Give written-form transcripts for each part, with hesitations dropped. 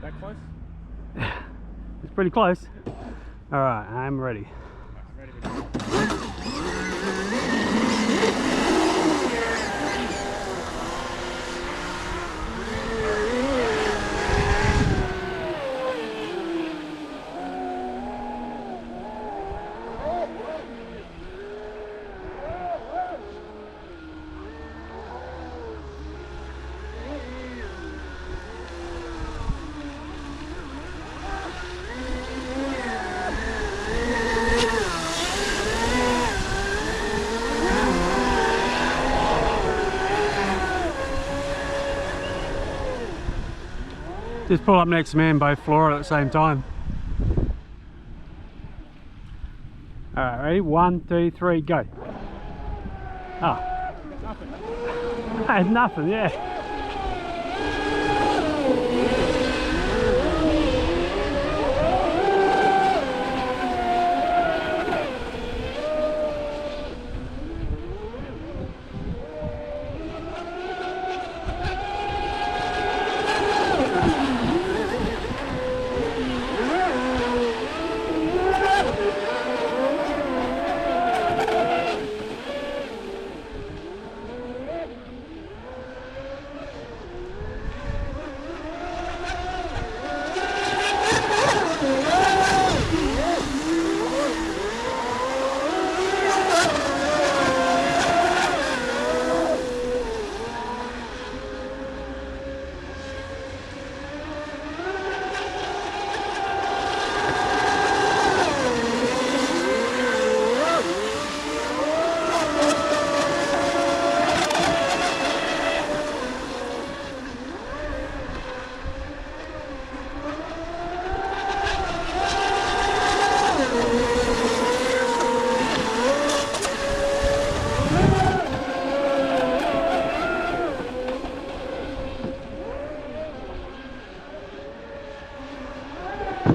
That close? It's pretty close. Alright, I'm ready. I'm ready to go. Just pull up next to me and both floor it at the same time. Alright, ready? 1, 2, 3, go. Oh. Nothing. I had nothing, yeah.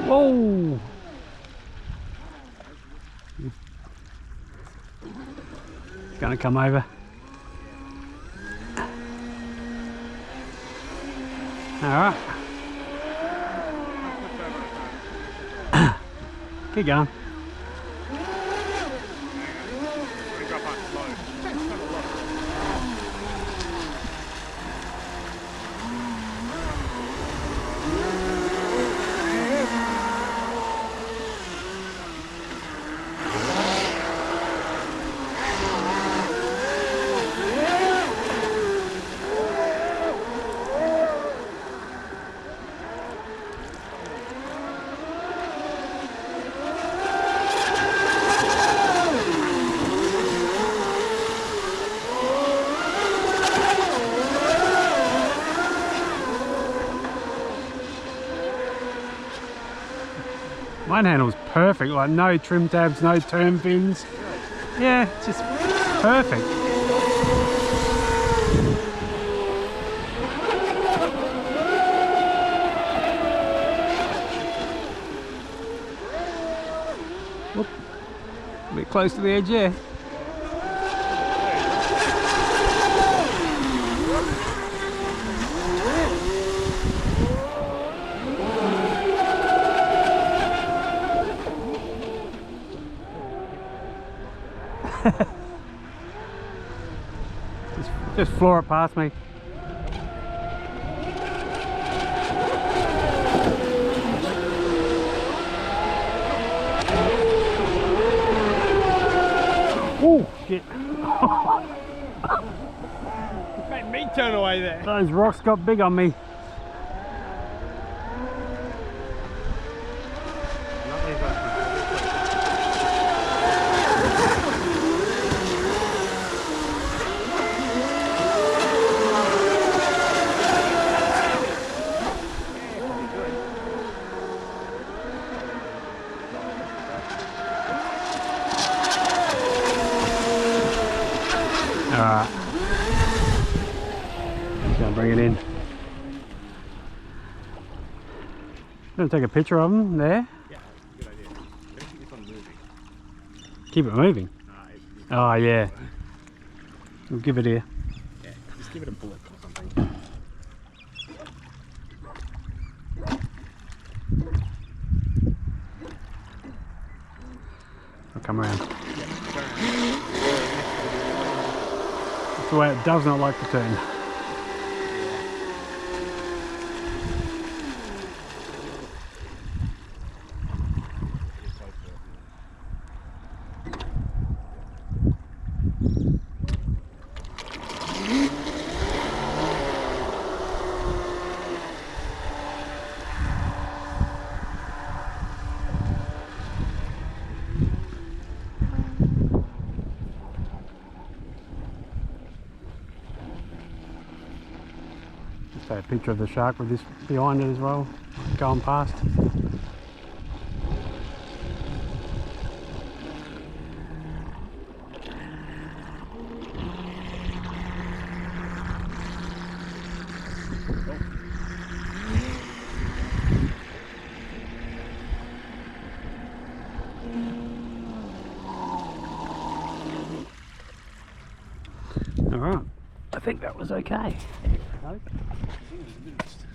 Whoa! It's gonna come over. Alright. Keep going. Mine handle's perfect, like no trim tabs, no turn pins. Yeah, it's just perfect. Whoop. A bit close to the edge, yeah. just floor it past me. Oh shit. Made me turn away there. Those rocks got big on me. Alright, gonna bring it in. Gonna take a picture of them there. Yeah, good idea. Better keep this one moving. Keep it moving. Oh yeah. We'll give it here. Yeah, just give it a bullet or something. come around. Yeah, That's the way it does not like to turn. Take a picture of the shark with this behind it as well, going past. Alright, I think that was okay. I think it was a bit